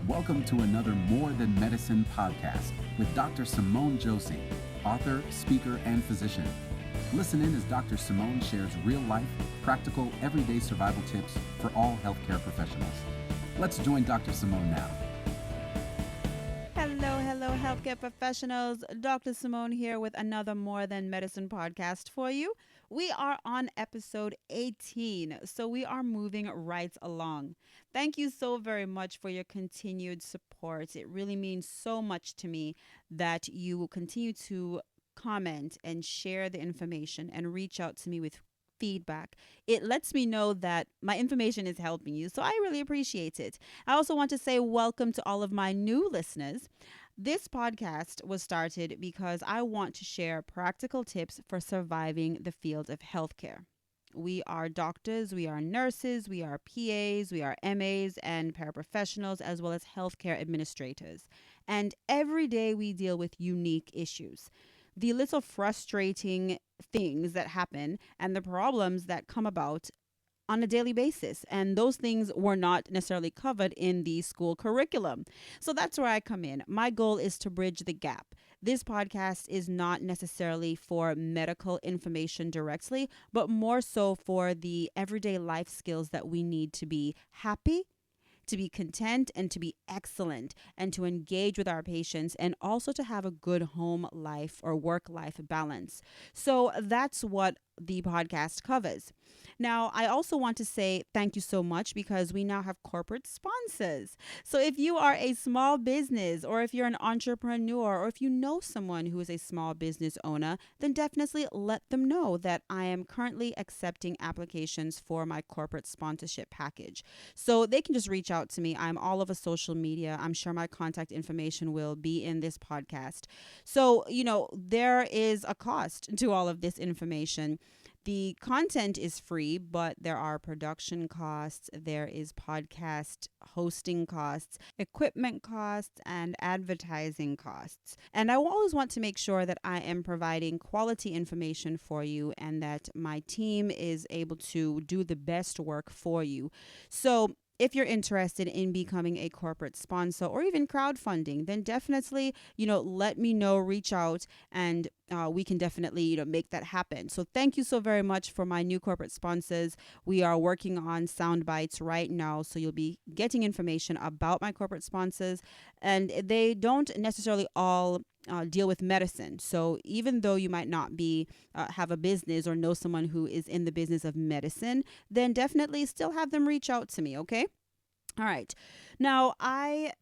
Welcome to another More Than Medicine podcast with Dr. Simone Josie, author, speaker, and physician. Listen in as Dr. Simone shares real-life, practical, everyday survival tips for all healthcare professionals. Let's join Dr. Simone now. Hello, healthcare professionals. Dr. Simone here with another More Than Medicine podcast for you. We are on episode 18, so we are moving right along. Thank you so very much for your continued support. It really means so much to me that you will continue to comment and share the information and reach out to me with feedback. It lets me know that my information is helping you, so I really appreciate it. I also want to say welcome to all of my new listeners. This podcast was started because I want to share practical tips for surviving the field of healthcare. We are doctors, we are nurses, we are PAs, we are MAs and paraprofessionals, as well as healthcare administrators. And every day we deal with unique issues. The little frustrating things that happen and the problems that come about on a daily basis. And those things were not necessarily covered in the school curriculum. So that's where I come in. My goal is to bridge the gap. This podcast is not necessarily for medical information directly, but more so for the everyday life skills that we need to be happy, to be content, and to be excellent, and to engage with our patients, and also to have a good home life or work life balance. So that's what the podcast covers. Now, I also want to say thank you so much because we now have corporate sponsors. So if you are a small business, or if you're an entrepreneur, or if you know someone who is a small business owner, then definitely let them know that I am currently accepting applications for my corporate sponsorship package. So they can just reach out to me. I'm all over social media. I'm sure my contact information will be in this podcast. So, there is a cost to all of this information. The content is free, but there are production costs, there is podcast hosting costs, equipment costs, and advertising costs. And I always want to make sure that I am providing quality information for you and that my team is able to do the best work for you. So if you're interested in becoming a corporate sponsor or even crowdfunding, then definitely, let me know, reach out, and we can definitely, make that happen. So thank you so very much for my new corporate sponsors. We are working on sound bites right now, so you'll be getting information about my corporate sponsors, and they don't necessarily all deal with medicine. So even though you might not be have a business or know someone who is in the business of medicine, then definitely still have them reach out to me, okay? All right. Now, I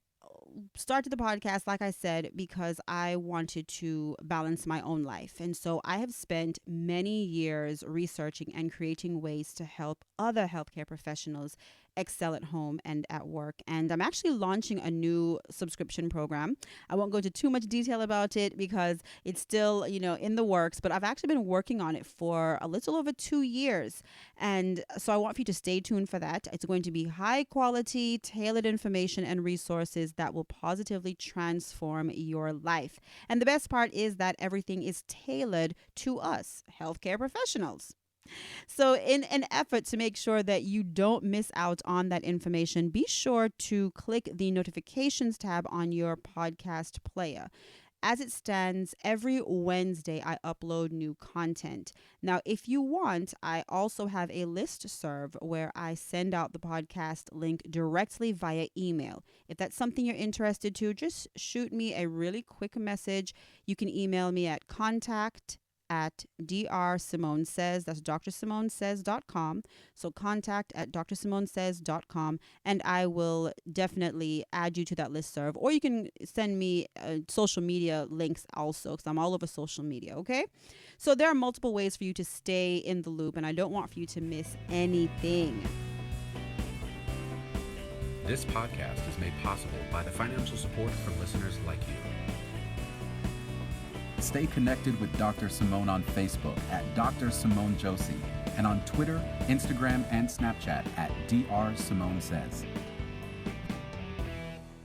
started the podcast, like I said, because I wanted to balance my own life. And so I have spent many years researching and creating ways to help other healthcare professionals excel at home and at work. And I'm actually launching a new subscription program. I won't go into too much detail about it because it's still, in the works, but I've actually been working on it for a little over 2 years. And so I want for you to stay tuned for that. It's going to be high quality, tailored information and resources that will positively transform your life. And the best part is that everything is tailored to us, healthcare professionals. So in an effort to make sure that you don't miss out on that information, be sure to click the notifications tab on your podcast player. As it stands, every Wednesday, I upload new content. Now, if you want, I also have a listserv where I send out the podcast link directly via email. If that's something you're interested to, just shoot me a really quick message. You can email me at contact@drSimoneSays, that's drSimoneSays.com. So contact@drSimoneSays.com, and I will definitely add you to that listserv. Or you can send me social media links also, because I'm all over social media, okay? So there are multiple ways for you to stay in the loop, and I don't want for you to miss anything. This podcast is made possible by the financial support from listeners like you. Stay connected with Dr. Simone on Facebook at Dr. Simone Josie and on Twitter, Instagram, and Snapchat at Dr. Simone Says.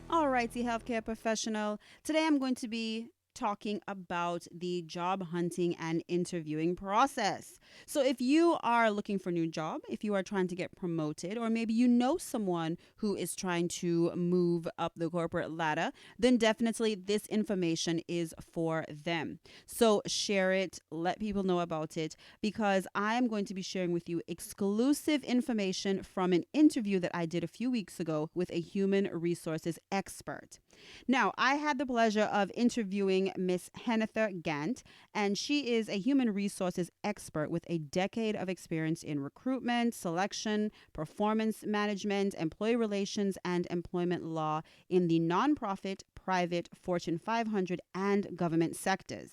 All righty, healthcare professional. Today I'm going to be talking about the job hunting and interviewing process. So, if you are looking for a new job, if you are trying to get promoted, or maybe you know someone who is trying to move up the corporate ladder, then definitely this information is for them. So, share it, let people know about it, because I am going to be sharing with you exclusive information from an interview that I did a few weeks ago with a human resources expert. Now, I had the pleasure of interviewing Miss Hennither Gant, and she is a human resources expert with a decade of experience in recruitment, selection, performance management, employee relations, and employment law in the nonprofit, private, Fortune 500, and government sectors.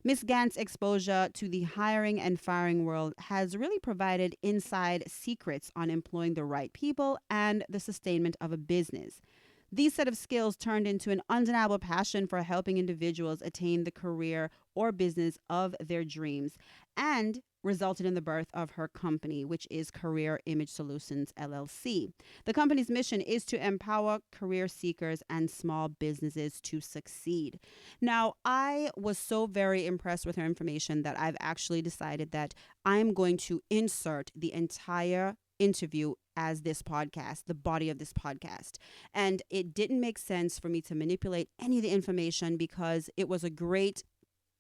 Ms. Gant's exposure to the hiring and firing world has really provided inside secrets on employing the right people and the sustainment of a business. These set of skills turned into an undeniable passion for helping individuals attain the career or business of their dreams and resulted in the birth of her company, which is Career Image Solutions LLC. The company's mission is to empower career seekers and small businesses to succeed. Now, I was so very impressed with her information that I've actually decided that I'm going to insert the entire interview as this podcast, the body of this podcast. And it didn't make sense for me to manipulate any of the information because it was a great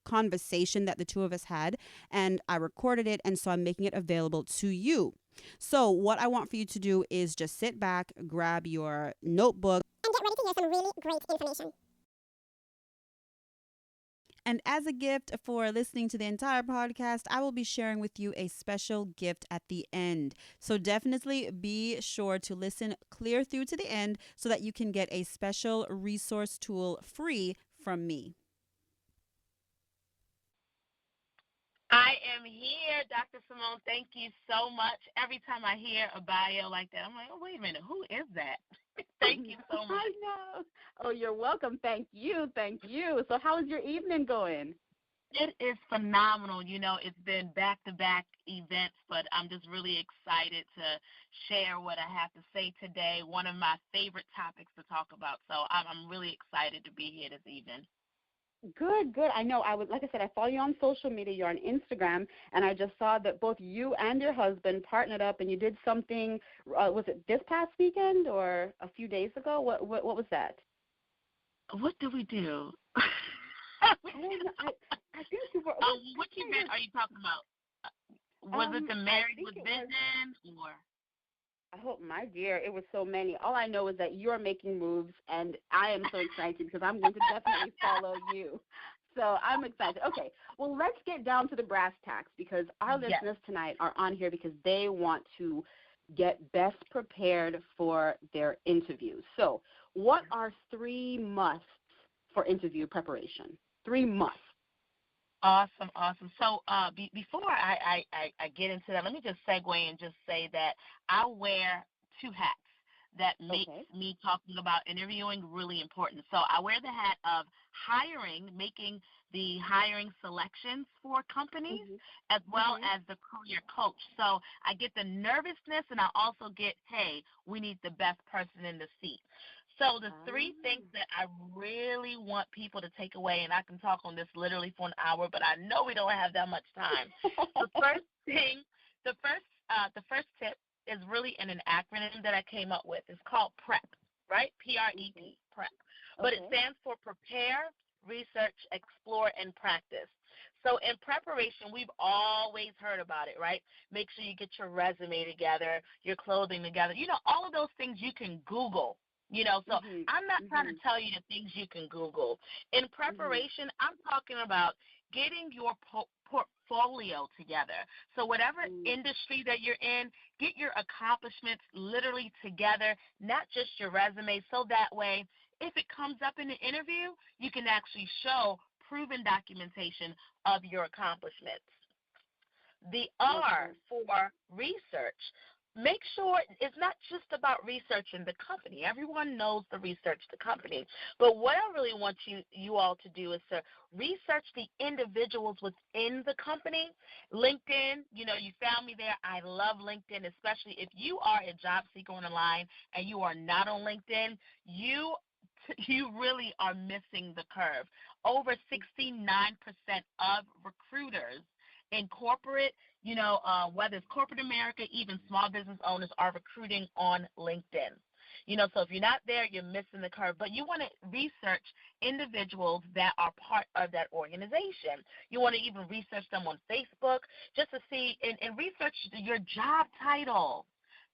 conversation that the two of us had, and I recorded it, and so I'm making it available to you. So, what I want for you to do is just sit back, grab your notebook, and get ready to hear some really great information. and as a gift for listening to the entire podcast, I will be sharing with you a special gift at the end. So definitely be sure to listen clear through to the end so that you can get a special resource tool free from me. I am here, Dr. Simone. Thank you so much. Every time I hear a bio like that, I'm like, oh, wait a minute, who is that? Thank you so much. I know. Oh, you're welcome. Thank you. Thank you. So how is your evening going? It is phenomenal. You know, it's been back-to-back events, but I'm just really excited to share what I have to say today, one of my favorite topics to talk about. So I'm really excited to be here this evening. Good, good. I know. Like I said, I follow you on social media. You're on Instagram, and I just saw that both you and your husband partnered up, and you did something. Was it this past weekend or a few days ago? What was that? What did we do? I think you were. Which event are you talking about? Was it the Married with Vision or? Oh, my dear, it was so many. All I know is that you're making moves, and I am so excited because I'm going to definitely follow you. So I'm excited. Okay, well, let's get down to the brass tacks because our listeners tonight are on here because they want to get best prepared for their interviews. So what are 3 musts for interview preparation? 3 musts. Awesome. So before I get into that, let me just segue and just say that I wear 2 hats that makes me talking about interviewing really important. So I wear the hat of hiring, making the hiring selections for companies, as well as the career coach. So I get the nervousness, and I also get, hey, we need the best person in the seat. So the 3 things that I really want people to take away, and I can talk on this literally for an hour, but I know we don't have that much time. The first tip is really an acronym that I came up with. It's called PREP, right? PREP, PREP. But it stands for prepare, research, explore, and practice. So in preparation, we've always heard about it, right? Make sure you get your resume together, your clothing together. You know, all of those things you can Google. You know, so I'm not trying to tell you the things you can Google. In preparation, I'm talking about getting your portfolio together. So whatever industry that you're in, get your accomplishments literally together, not just your resume, so that way if it comes up in the interview, you can actually show proven documentation of your accomplishments. The R for research. Make sure it's not just about researching the company. Everyone knows the research the company. But what I really want you all to do is to research the individuals within the company. LinkedIn, you know, you found me there. I love LinkedIn, especially if you are a job seeker on the line and you are not on LinkedIn. You you really are missing the curve. Over 69% of recruiters in corporate, whether it's corporate America, even small business owners are recruiting on LinkedIn. So if you're not there, you're missing the curve. But you want to research individuals that are part of that organization. You want to even research them on Facebook just to see and research your job title.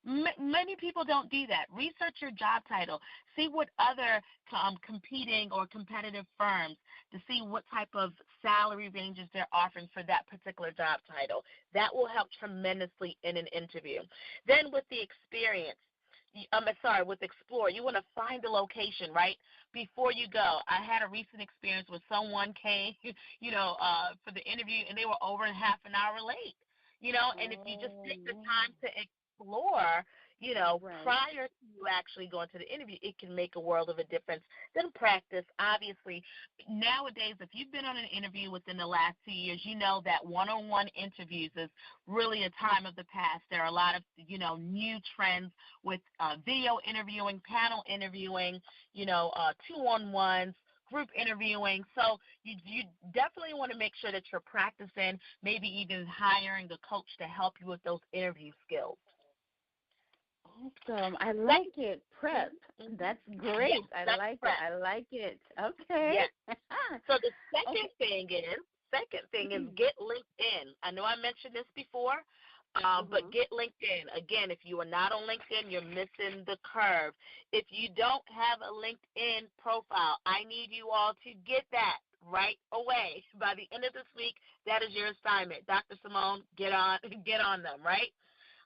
Many people don't do that. Research your job title. See what other competing or competitive firms, to see what type of salary ranges they're offering for that particular job title. That will help tremendously in an interview. Then with the experience, with Explore, you want to find the location, right, before you go. I had a recent experience where someone came, for the interview, and they were over half an hour late, and if you just take the time to explore, Right. prior to you actually going to the interview, it can make a world of a difference. Then practice, obviously. Nowadays, if you've been on an interview within the last 2 years, you know that one-on-one interviews is really a time of the past. There are a lot of, new trends with video interviewing, panel interviewing, two-on-ones, group interviewing. So you definitely want to make sure that you're practicing, maybe even hiring a coach to help you with those interview skills. Awesome. I like it. Prep. That's great. Yes, I that's like prep. it. I like it. Okay. Yes. So the second thing is get LinkedIn. I know I mentioned this before, but get LinkedIn. Again, if you are not on LinkedIn, you're missing the curve. If you don't have a LinkedIn profile, I need you all to get that right away. By the end of this week, that is your assignment. Dr. Simone, get on them, right?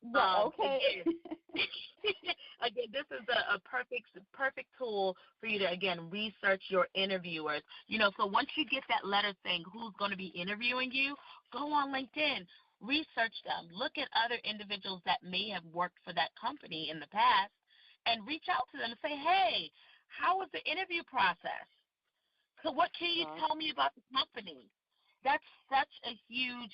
Okay. Again, this is a perfect tool for you to, again, research your interviewers. So once you get that letter saying who's going to be interviewing you, go on LinkedIn, research them, look at other individuals that may have worked for that company in the past, and reach out to them and say, hey, how was the interview process? So what can you tell me about the company? That's such a huge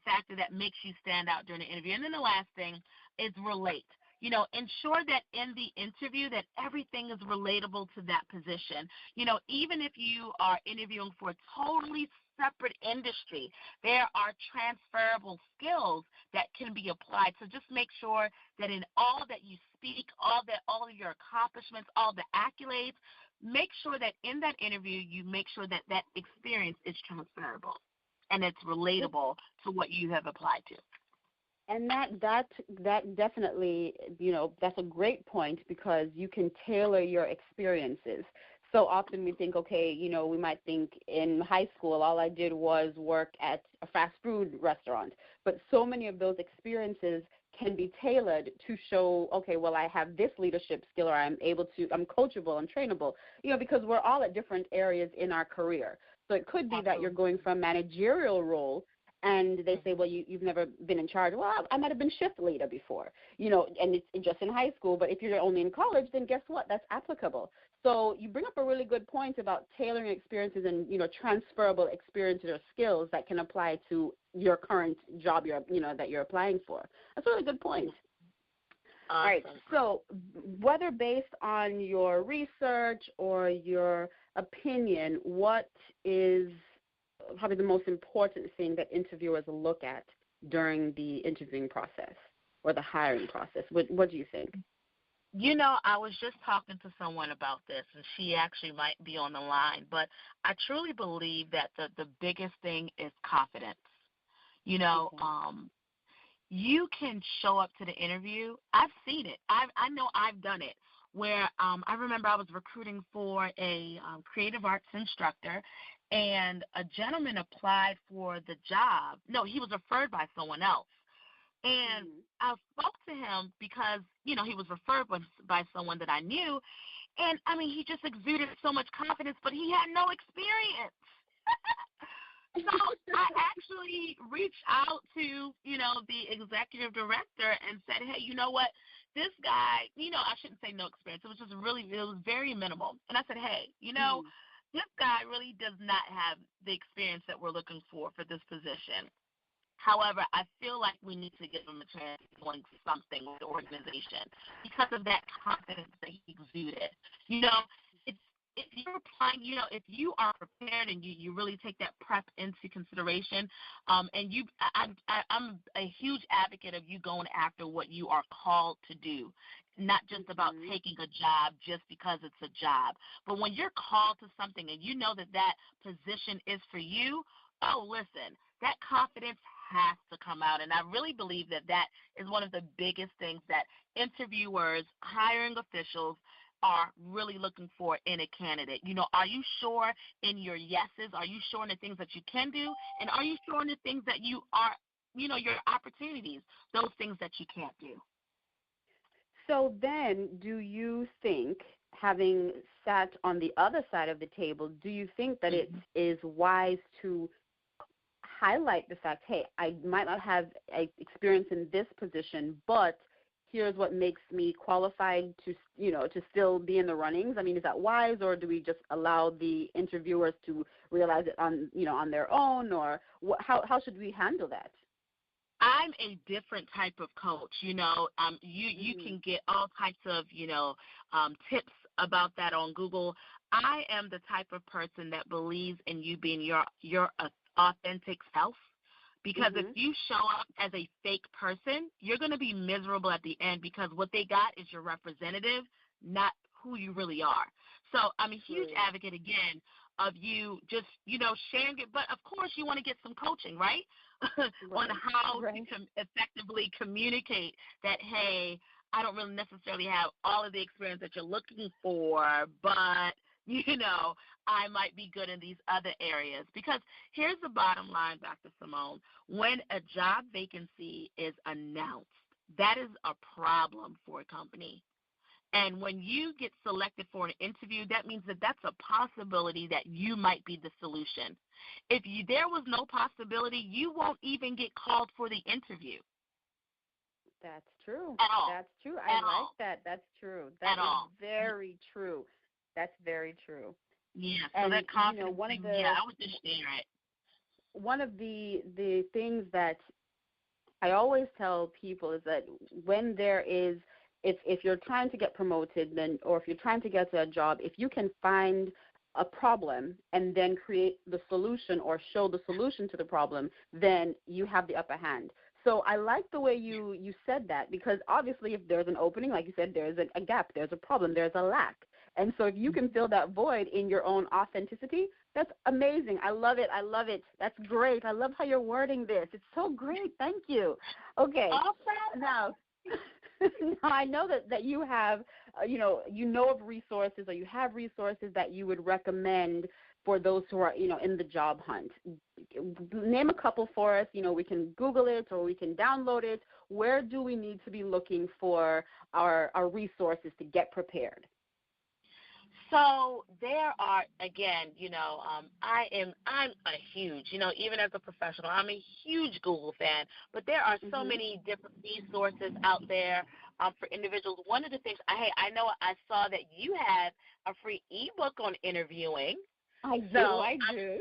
factor that makes you stand out during the interview. And then the last thing is relate. Ensure that in the interview that everything is relatable to that position. Even if you are interviewing for a totally separate industry, there are transferable skills that can be applied. So just make sure that in all that you speak, all of your accomplishments, all the accolades, make sure that in that interview you make sure that that experience is transferable and it's relatable to what you have applied to. And that definitely, that's a great point, because you can tailor your experiences. So often we think, okay, we might think in high school all I did was work at a fast food restaurant. But so many of those experiences can be tailored to show, okay, well, I have this leadership skill, or I'm coachable, I'm trainable, because we're all at different areas in our career. So it could be that you're going from managerial role, and they say, well, you've never been in charge. Well, I might have been shift leader before, and it's just in high school. But if you're only in college, then guess what? That's applicable. So you bring up a really good point about tailoring experiences and, transferable experiences or skills that can apply to your current job that you're applying for. That's a really good point. Awesome. All right. So whether based on your research or your opinion, what is probably the most important thing that interviewers look at during the interviewing process or the hiring process? What do you think? I was just talking to someone about this, and she actually might be on the line, but I truly believe that the biggest thing is confidence. You can show up to the interview. I've seen it. I know I've done it, where I remember I was recruiting for a creative arts instructor, and a gentleman applied for the job. No, he was referred by someone else. And I spoke to him because, he was referred by someone that I knew. And, he just exuded so much confidence, but he had no experience. So I actually reached out to, the executive director and said, hey, you know what? This guy, I shouldn't say no experience. It was very minimal. And I said, hey, this guy really does not have the experience that we're looking for this position. However, I feel like we need to give him a chance of doing something with the organization because of that confidence that he exuded. you're applying, if you are prepared and you really take that prep into consideration, and I'm a huge advocate of you going after what you are called to do, not just about taking a job just because it's a job. But when you're called to something and you know that position is for you, oh, listen, that confidence has to come out. And I really believe that is one of the biggest things that interviewers, hiring officials are really looking for in a candidate. Are you sure in your yeses? Are you sure in the things that you can do? And are you sure in the things that you are, your opportunities, those things that you can't do? So then, do you think, having sat on the other side of the table, do you think that it is wise to highlight the fact, hey, I might not have experience in this position, but here's what makes me qualified to still be in the runnings? I mean, is that wise, or do we just allow the interviewers to realize it on their own, or how should we handle that? I'm a different type of coach. You can get all types of tips about that on Google. I am the type of person that believes in you being your authentic self. Because if you show up as a fake person, you're going to be miserable at the end, because what they got is your representative, not who you really are. So I'm a huge advocate, again, of you just, sharing it. But, of course, you want to get some coaching, right, on how to effectively communicate that, hey, I don't really necessarily have all of the experience that you're looking for, but I might be good in these other areas. Because here's the bottom line, Dr. Simone. When a job vacancy is announced, that is a problem for a company. And when you get selected for an interview, that means that's a possibility that you might be the solution. If there was no possibility, you won't even get called for the interview. That's true. At all. That's true. I like that. That's true. That is very true. That's very true. Yeah, so and, that confidence thing, I would just share it. One of the things that I always tell people is that when there is, if you're trying to get promoted, or if you're trying to get a job, if you can find a problem and then create the solution or show the solution to the problem, then you have the upper hand. So I like the way you said that, because obviously if there's an opening, like you said, there's a gap, there's a problem, there's a lack. And so if you can fill that void in your own authenticity, that's amazing. I love it. I love it. That's great. I love how you're wording this. It's so great. Thank you. Okay. Awesome. Now I know that you have, of resources, or you have resources that you would recommend for those who are, in the job hunt. Name a couple for us. We can Google it or we can download it. Where do we need to be looking for our resources to get prepared? So there are, again, I'm a huge, even as a professional, I'm a huge Google fan, but there are so many different resources out there for individuals. One of the things, I know I saw that you have a free ebook on interviewing. I do.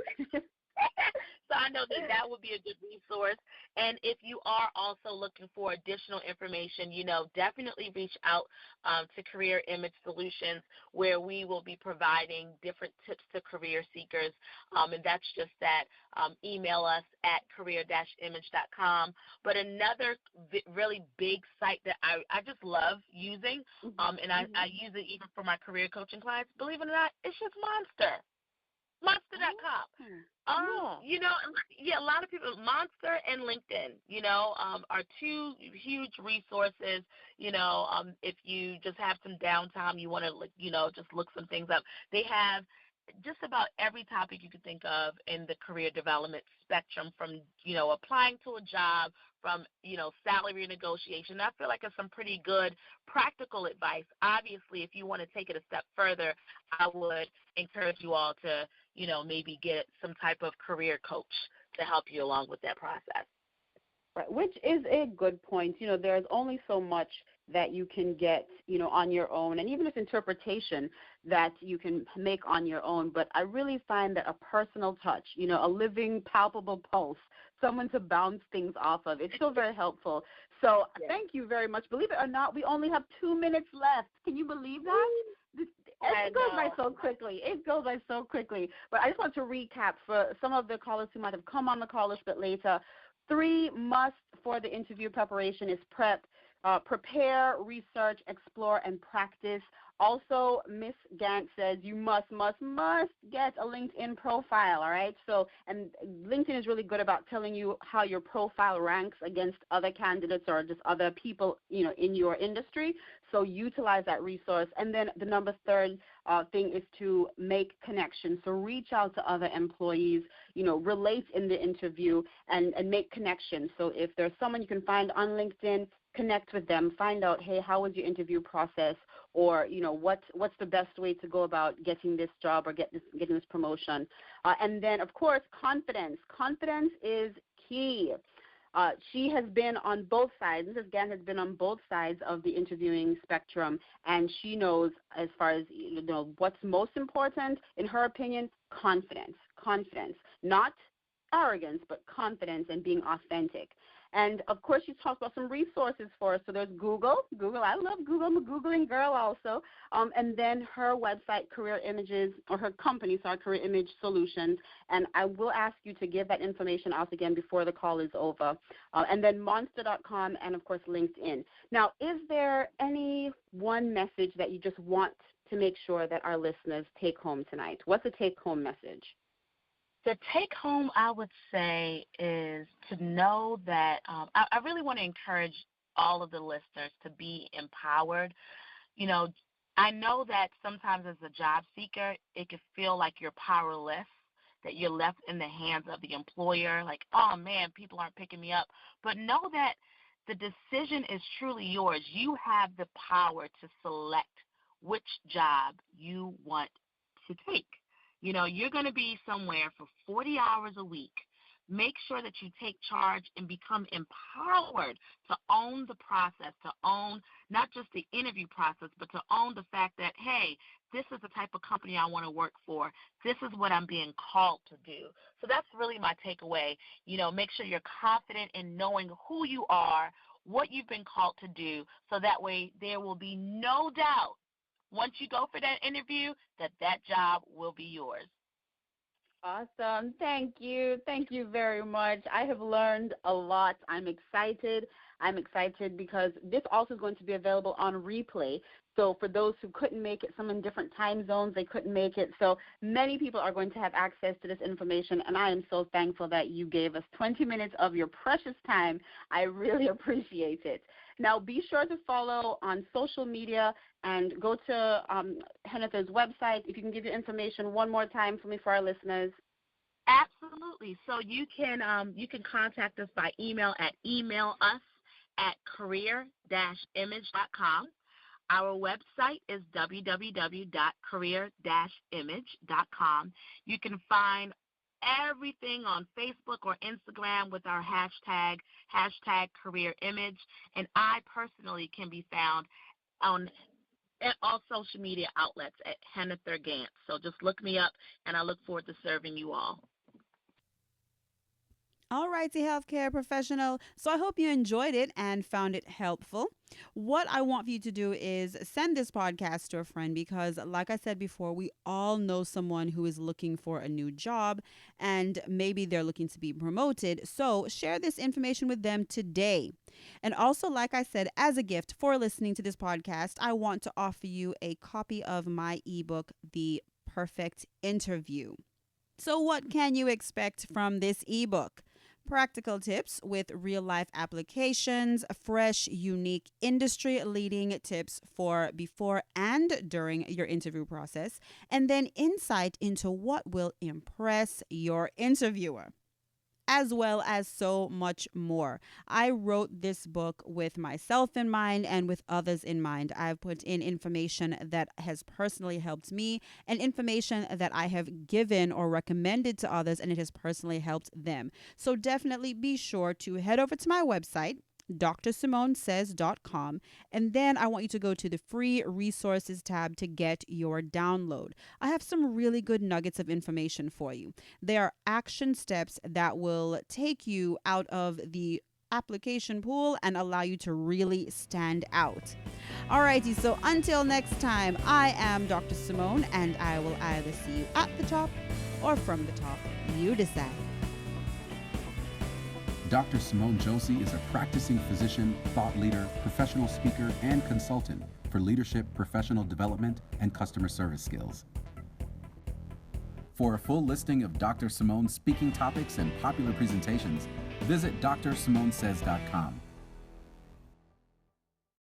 So I know that would be a good resource. And if you are also looking for additional information, definitely reach out to Career Image Solutions, where we will be providing different tips to career seekers. And that's just that. Email us at career-image.com. But another really big site that I just love using, and I use it even for my career coaching clients, believe it or not, it's just Monster. Monster.com. A lot of people, Monster and LinkedIn, are two huge resources. If you just have some downtime, you want to, just look some things up. They have just about every topic you could think of in the career development spectrum, from, applying to a job, from, salary negotiation. I feel like it's some pretty good practical advice. Obviously, if you want to take it a step further, I would encourage you all to, maybe get some type of career coach to help you along with that process. Right, which is a good point. There's only so much that you can get, on your own, and even if interpretation that you can make on your own. But I really find that a personal touch, a living, palpable pulse, someone to bounce things off of, it's still very helpful. So Thank you very much. Believe it or not, we only have 2 minutes left. Can you believe that? I it goes by so quickly. It goes by so quickly. But I just want to recap for some of the callers who might have come on the call a little bit later. 3 must for the interview preparation is prepare, research, explore, and practice. Also, Miss Gant says you must get a LinkedIn profile, all right? So, and LinkedIn is really good about telling you how your profile ranks against other candidates or just other people, in your industry. So utilize that resource. And then the number third thing is to make connections. So reach out to other employees, relate in the interview and make connections. So if there's someone you can find on LinkedIn, connect with them, find out, hey, how was your interview process, or what's the best way to go about getting this job or getting this promotion. And then, of course, confidence. Confidence is key. She has been on both sides. Mrs. Gant has been on both sides of the interviewing spectrum, and she knows as far as what's most important, in her opinion, confidence. Confidence, not arrogance, but confidence and being authentic. And, of course, she talks about some resources for us. So there's Google. I love Google. I'm a Googling girl also. And then her website, Career Images, or her company, Career Image Solutions. And I will ask you to give that information out again before the call is over. And then monster.com and, of course, LinkedIn. Now, is there any one message that you just want to make sure that our listeners take home tonight? What's a take-home message? The take home, I would say, is to know that I really want to encourage all of the listeners to be empowered. I know that sometimes as a job seeker, it can feel like you're powerless, that you're left in the hands of the employer, like, oh, man, people aren't picking me up. But know that the decision is truly yours. You have the power to select which job you want to take. You're going to be somewhere for 40 hours a week. Make sure that you take charge and become empowered to own the process, to own not just the interview process, but to own the fact that, hey, this is the type of company I want to work for. This is what I'm being called to do. So that's really my takeaway. Make sure you're confident in knowing who you are, what you've been called to do, so that way there will be no doubt once you go for that interview, that job will be yours. Awesome. Thank you. Thank you very much. I have learned a lot. I'm excited because this also is going to be available on replay. So for those who couldn't make it, some in different time zones, they couldn't make it. So many people are going to have access to this information, and I am so thankful that you gave us 20 minutes of your precious time. I really appreciate it. Now, be sure to follow on social media and go to Hennither's website. If you can give your information one more time for me for our listeners. Absolutely. So you can contact us by email at career-image.com. Our website is www.career-image.com. You can find everything on Facebook or Instagram with our hashtag #CareerImage, and I personally can be found on all social media outlets at Hennither Gant. So just look me up, and I look forward to serving you all. All righty, healthcare professional. So I hope you enjoyed it and found it helpful. What I want for you to do is send this podcast to a friend because, like I said before, we all know someone who is looking for a new job and maybe they're looking to be promoted. So share this information with them today. And also, like I said, as a gift for listening to this podcast, I want to offer you a copy of my ebook, The Perfect Interview. So what can you expect from this ebook? Practical tips with real-life applications, fresh, unique, industry-leading tips for before and during your interview process, and then insight into what will impress your interviewer, as well as so much more. I wrote this book with myself in mind and with others in mind. I've put in information that has personally helped me and information that I have given or recommended to others, and it has personally helped them. So definitely be sure to head over to my website, DrSimoneSays.com, and then I want you to go to the free resources tab to get your download. I have some really good nuggets of information for you. There are action steps that will take you out of the application pool and allow you to really stand out. Alrighty, so until next time, I am Dr. Simone, and I will either see you at the top or from the top. You decide. Dr. Simone Josie is a practicing physician, thought leader, professional speaker, and consultant for leadership, professional development, and customer service skills. For a full listing of Dr. Simone's speaking topics and popular presentations, visit drsimonesays.com.